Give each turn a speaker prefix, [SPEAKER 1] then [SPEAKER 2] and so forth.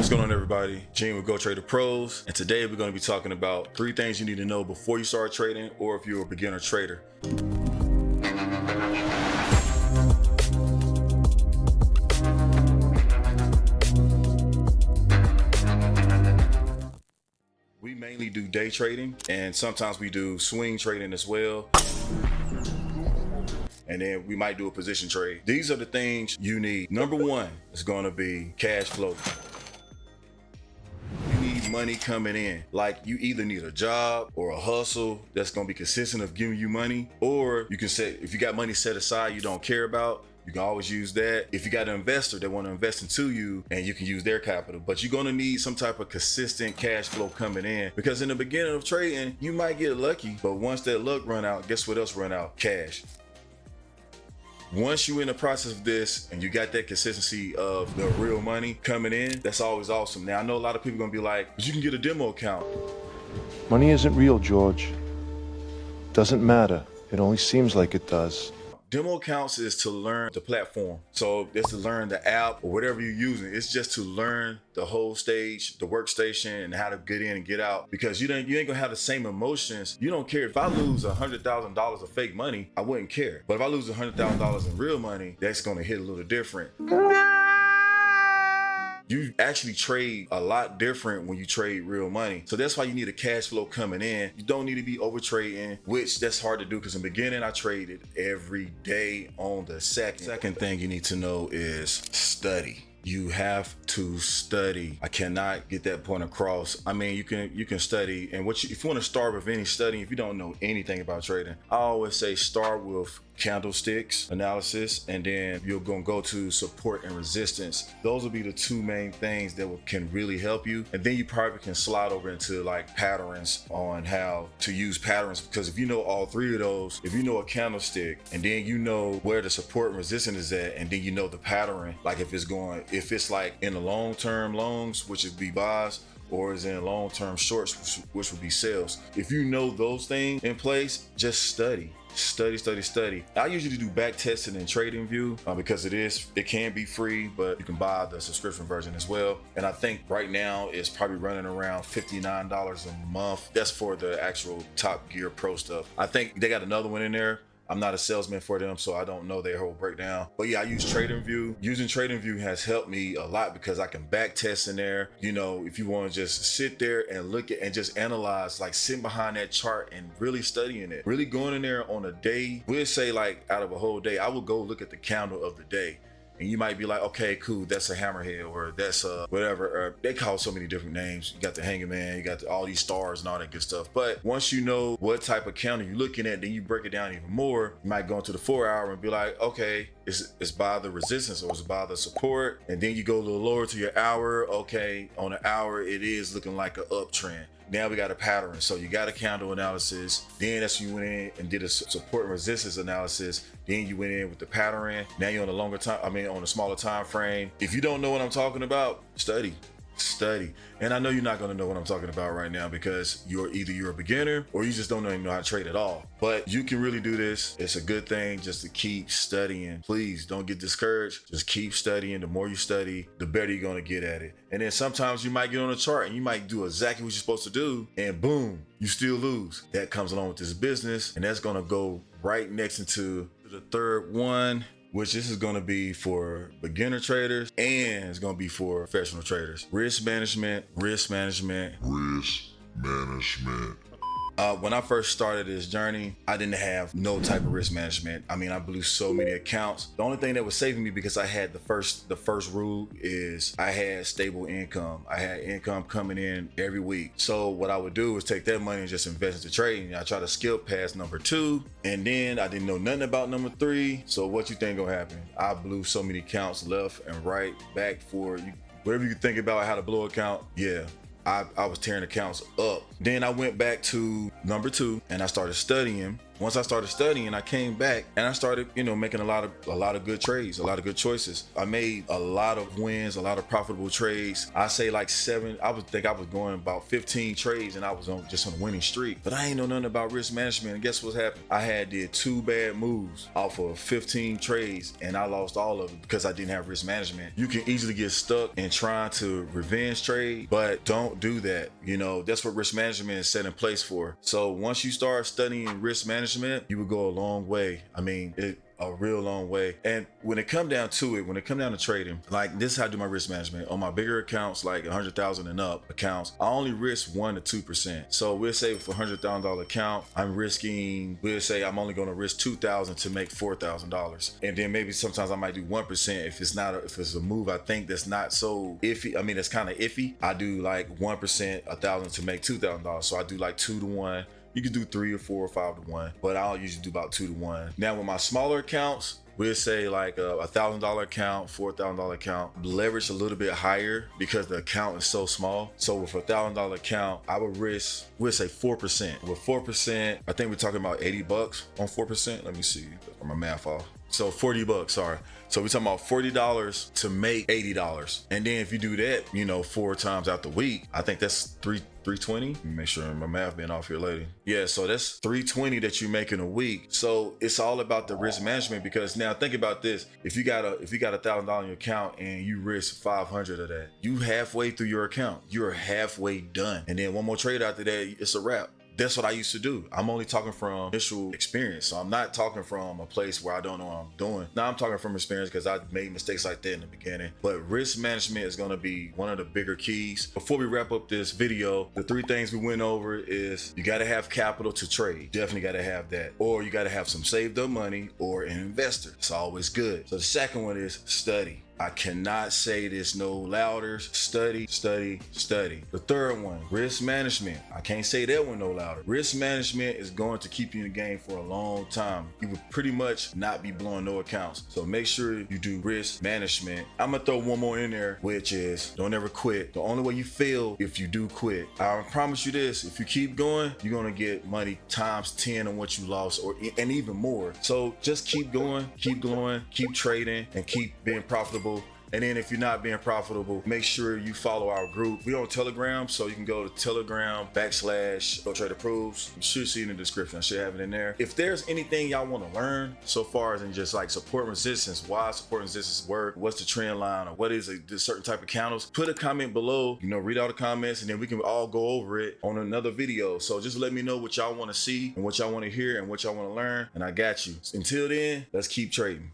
[SPEAKER 1] What's going on, everybody? Gene with Go Trader Pros, and today we're going to be talking about 3 things you need to know before you start trading, or if you're a beginner trader. We mainly do day trading, and sometimes we do swing trading as well. And then we might do a position trade. These are the things you need. Number 1 is going to be cash flow. You need money coming in. Like, you either need a job or a hustle that's going to be consistent of giving you money, or you can say, if you got money set aside you don't care about, you can always use that. If you got an investor that want to invest into you, and you can use their capital, but you're going to need some type of consistent cash flow coming in, because in the beginning of trading, you might get lucky, but once that luck run out, guess what else run out? Cash. Once you're in the process of this and you got that consistency of the real money coming in, that's always awesome. Now, I know a lot of people are gonna be like, but you can get a demo account.
[SPEAKER 2] Money isn't real, George. Doesn't matter. It only seems like it does.
[SPEAKER 1] Demo accounts is to learn the platform. So it's to learn the app or whatever you're using. It's just to learn the whole stage, the workstation, and how to get in and get out. Because you ain't gonna have the same emotions. You don't care. If I lose $100,000 of fake money, I wouldn't care. But if I lose $100,000 in real money, that's gonna hit a little different. You actually trade a lot different when you trade real money. So that's why you need a cash flow coming in. You don't need to be over trading, which that's hard to do, because in the beginning I traded every day on the second. Second thing you need to know is study. You have to study. I cannot get that point across. I mean, you can study, and if you want to start with any studying, if you don't know anything about trading, I always say start with candlesticks analysis, and then you're gonna go to support and resistance. Those will be the 2 main things that can really help you, and then you probably can slide over into like patterns on how to use patterns, because if you know all 3 of those, if you know a candlestick, and then you know where the support and resistance is at, and then you know the pattern, like if it's like in the long-term longs, which would be buys, or is in long-term shorts, which would be sales. If you know those things in place, just study. Study. I usually do back testing in TradingView because it can be free, but you can buy the subscription version as well. And I think right now it's probably running around $59 a month. That's for the actual Top Gear Pro stuff. I think they got another one in there. I'm not a salesman for them, so I don't know their whole breakdown. But yeah, I use TradingView. Using TradingView has helped me a lot because I can back test in there. You know, if you want to just sit there and look at and just analyze, like sitting behind that chart and really studying it, really going in there on a day, we'll say like out of a whole day, I would go look at the candle of the day. And you might be like, okay, cool, that's a hammerhead, or that's a whatever, or they call so many different names. You got the hanging man, you got all these stars and all that good stuff. But once you know what type of candle you're looking at, then you break it down even more. You might go into the 4 hour and be like, okay, it's by the resistance or it's by the support. And then you go a little lower to your hour. Okay, on an hour, it is looking like an uptrend. Now we got a pattern. So you got a candle analysis. Then that's when you went in and did a support and resistance analysis. Then you went in with the pattern. Now you're on on a smaller time frame. If you don't know what I'm talking about, study. And I know you're not going to know what I'm talking about right now, because you're a beginner or you just don't even know how to trade at all. But you can really do this. It's a good thing just to keep studying. Please don't get discouraged. Just keep studying. The more you study, the better you're going to get at it. And then sometimes you might get on a chart and you might do exactly what you're supposed to do, and boom, you still lose. That comes along with this business, and that's going to go right next into the 3rd one, which this is going to be for beginner traders, and it's going to be for professional traders. Risk management. When I first started this journey, I didn't have no type of risk management. I mean, I blew so many accounts. The only thing that was saving me, because I had the first rule is I had stable income. I had income coming in every week. So what I would do is take that money and just invest into trading. I try to skip past number 2, and then I didn't know nothing about number 3. So what you think gonna happen? I blew so many accounts left and right, back, forward. Whatever you think about how to blow account, yeah. I was tearing accounts up. Then I went back to number 2 and I started studying. Once I started studying, I came back and I started, making a lot of good trades, a lot of good choices. I made a lot of wins, a lot of profitable trades. I say like 7. I would think I was going about 15 trades and I was just on a winning streak. But I ain't know nothing about risk management. And guess what's happened? I did 2 bad moves off of 15 trades and I lost all of it because I didn't have risk management. You can easily get stuck in trying to revenge trade, but don't do that. That's what risk management is set in place for. So once you start studying risk management, you would go a long way. A real long way. And when it come down to it, when it come down to trading, like this is how I do my risk management. On my bigger accounts, like 100,000 and up accounts, I only risk 1 to 2%. So we'll say for $100,000 account, we'll say I'm only going to risk 2,000 to make $4,000. And then maybe sometimes I might do 1% if it's a move I think that's not so iffy. That's kind of iffy. I do like 1%, 1,000 to make $2,000. So I do like 2 to 1. You can do 3 or 4 or 5 to 1, but I'll usually do about 2 to 1. Now with my smaller accounts, we'll say like a $1,000 account, $4,000 account, leverage a little bit higher because the account is so small. So with a $1,000 account, I would risk, we'll say 4%. With 4%, I think we're talking about $80 on 4%. Let me see, my math off. So $40, sorry. So we're talking about $40 to make $80. And then if you do that, 4 times out the week, I think that's 320. Let me make sure my math being off here, lady. Yeah, so that's 320 that you make in a week. So it's all about the risk management, because now think about this. If you got $1,000 in your account and you risk 500 of that, you halfway through your account, you're halfway done. And then one more trade after that, it's a wrap. That's what I used to do. I'm only talking from initial experience. So I'm not talking from a place where I don't know what I'm doing. Now I'm talking from experience because I made mistakes like that in the beginning. But risk management is going to be one of the bigger keys. Before we wrap up this video, the 3 things we went over is you got to have capital to trade. Definitely got to have that. Or you got to have some saved up money or an investor. It's always good. So the second one is study. I cannot say this no louder. Study, study, study. The third one, risk management. I can't say that one no louder. Risk management is going to keep you in the game for a long time. You would pretty much not be blowing no accounts. So make sure you do risk management. I'm gonna throw one more in there, which is don't ever quit. The only way you fail if you do quit. I promise you this, if you keep going, you're gonna get money times 10 on what you lost, and even more. So just keep going, keep glowing, keep trading, and keep being profitable. And then if you're not being profitable, make sure you follow our group. We're on Telegram, so you can go to Telegram/Go Trade Approves. You should see it in the description. I should have it in there. If there's anything y'all want to learn so far as in just like support and resistance, why support and resistance work, what's the trend line, or what is a certain type of candles, put a comment below, read all the comments, and then we can all go over it on another video. So just let me know what y'all want to see and what y'all want to hear and what y'all want to learn, and I got you. Until then, let's keep trading.